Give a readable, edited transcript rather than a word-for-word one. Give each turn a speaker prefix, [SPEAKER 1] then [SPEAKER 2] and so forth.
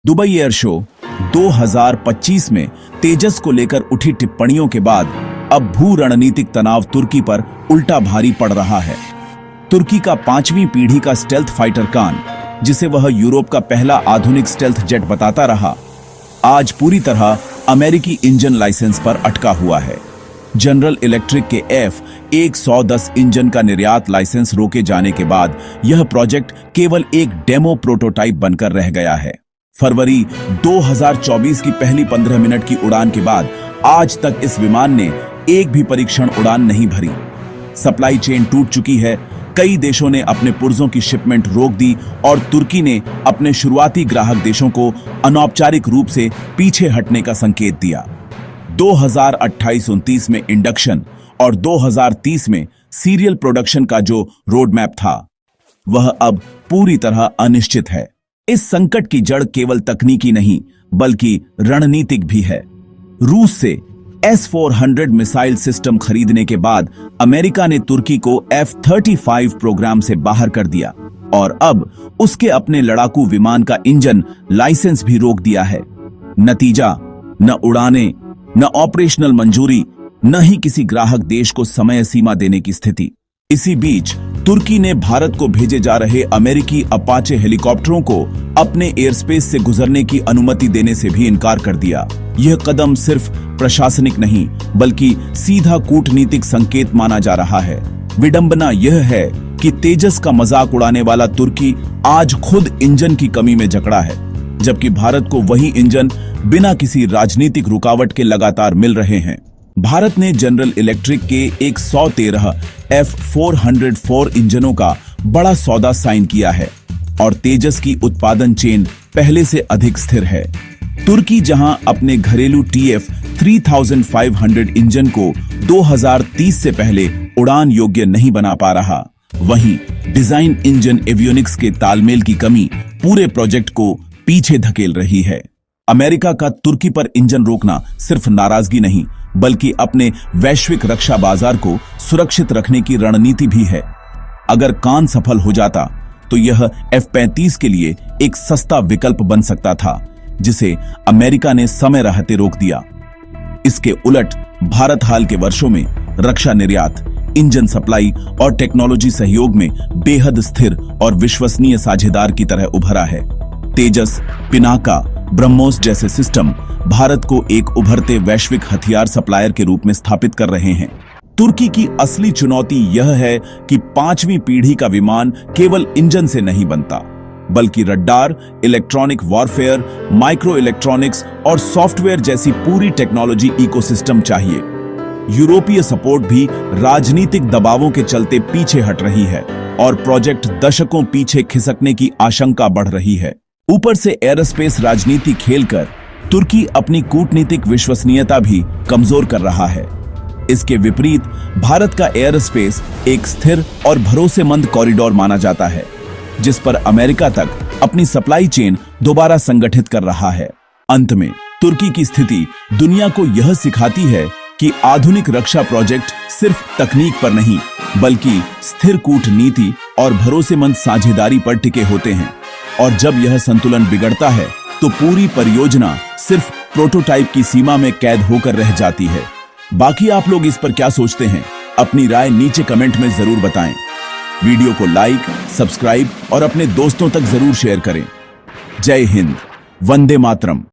[SPEAKER 1] Dubai air show 2025 में तेजस को लेकर उठी टिप्पणियों के बाद अब भू रणनीतिक तनाव तुर्की पर उल्टा भारी पड़ रहा है। तुर्की का 5वीं पीढ़ी का स्टेल्थ फाइटर कान, जिसे वह यूरोप का पहला आधुनिक स्टेल्थ जेट बताता रहा, आज पूरी तरह अमेरिकी इंजन लाइसेंस पर अटका हुआ है। जनरल इलेक्ट्रिक के F110 इंजन का निर्यात लाइसेंस रोके जाने के बाद यह प्रोजेक्ट केवल एक डेमो प्रोटोटाइप बनकर रह गया है। फरवरी 2024 की पहली 15 मिनट की उड़ान के बाद आज तक इस विमान ने एक भी परीक्षण उड़ान नहीं भरी। सप्लाई चेन टूट चुकी है, कई देशों ने अपने पुर्जों की शिपमेंट रोक दी और तुर्की ने अपने शुरुआती ग्राहक देशों को अनौपचारिक रूप से पीछे हटने का संकेत दिया। 2028-29 में इंडक्शन और 2030 में सीरियल प्रोडक्शन का जो रोड मैप था, वह अब पूरी तरह अनिश्चित है। इस संकट की जड़ केवल तकनीकी नहीं बल्कि रणनीतिक भी है। रूस से S-400 मिसाइल सिस्टम खरीदने के बाद अमेरिका ने तुर्की को F-35 प्रोग्राम से बाहर कर दिया और अब उसके अपने लड़ाकू विमान का इंजन लाइसेंस भी रोक दिया है। नतीजा, न उड़ाने, न ऑपरेशनल मंजूरी, न ही किसी ग्राहक देश को समय सीमा देने की स्थिति। इसी बीच तुर्की ने भारत को भेजे जा रहे अमेरिकी अपाचे हेलीकॉप्टरों को अपने एयरस्पेस से गुजरने की अनुमति देने से भी इनकार कर दिया। यह कदम सिर्फ प्रशासनिक नहीं बल्कि सीधा कूटनीतिक संकेत माना जा रहा है। विडंबना यह है कि तेजस का मजाक उड़ाने वाला तुर्की आज खुद इंजन की कमी में जकड़ा है, जबकि भारत को वही इंजन बिना किसी राजनीतिक रुकावट के लगातार मिल रहे हैं। भारत ने जनरल इलेक्ट्रिक के 113 F404 इंजनों का बड़ा सौदा साइन किया है और तेजस की उत्पादन चेन पहले से अधिक स्थिर है। तुर्की जहां अपने घरेलू TF3500 इंजन को 2030 से पहले उड़ान योग्य नहीं बना पा रहा, वहीं डिजाइन इंजन एवियोनिक्स के तालमेल की कमी पूरे प्रोजेक्ट को पीछे धकेल रही है। अमेरिका का तुर्की पर इंजन रोकना सिर्फ नाराजगी नहीं बल्कि अपने वैश्विक रक्षा बाजार को सुरक्षित रखने की रणनीति भी है। अगर कान सफल हो जाता तो यह F-35 के लिए एक सस्ता विकल्प बन सकता था, जिसे अमेरिका ने समय रहते रोक दिया। इसके उलट भारत हाल के वर्षों में रक्षा निर्यात, इंजन सप्लाई और टेक्नोलॉजी सहयोग में बेहद स्थिर और विश्वसनीय साझेदार की तरह उभरा है। तेजस, पिनाका, ब्रह्मोस जैसे सिस्टम भारत को एक उभरते वैश्विक हथियार सप्लायर के रूप में स्थापित कर रहे हैं। तुर्की की असली चुनौती यह है कि 5वीं पीढ़ी का विमान केवल इंजन से नहीं बनता, बल्कि radar, electronic warfare, micro electronics और सॉफ्टवेयर जैसी पूरी टेक्नोलॉजी इकोसिस्टम चाहिए। यूरोपीय सपोर्ट भी राजनीतिक दबावों के चलते पीछे हट रही है और प्रोजेक्ट दशकों पीछे खिसकने की आशंका बढ़ रही है। ऊपर से एयरोस्पेस राजनीति खेलकर तुर्की अपनी कूटनीतिक विश्वसनीयता भी कमजोर कर रहा है। इसके विपरीत भारत का एयरोस्पेस एक स्थिर और भरोसेमंद कॉरिडोर माना जाता है, जिस पर अमेरिका तक अपनी सप्लाई चेन दोबारा संगठित कर रहा है। अंत में तुर्की की स्थिति दुनिया को यह सिखाती है कि आधुनिक रक्षा प्रोजेक्ट सिर्फ तकनीक पर नहीं बल्कि स्थिर कूटनीति और भरोसेमंद साझेदारी पर टिके होते हैं, और जब यह संतुलन बिगड़ता है तो पूरी परियोजना सिर्फ प्रोटोटाइप की सीमा में कैद होकर रह जाती है। बाकी आप लोग इस पर क्या सोचते हैं? अपनी राय नीचे कमेंट में जरूर बताएं। वीडियो को लाइक, सब्सक्राइब और अपने दोस्तों तक जरूर शेयर करें। जय हिंद, वंदे मातरम।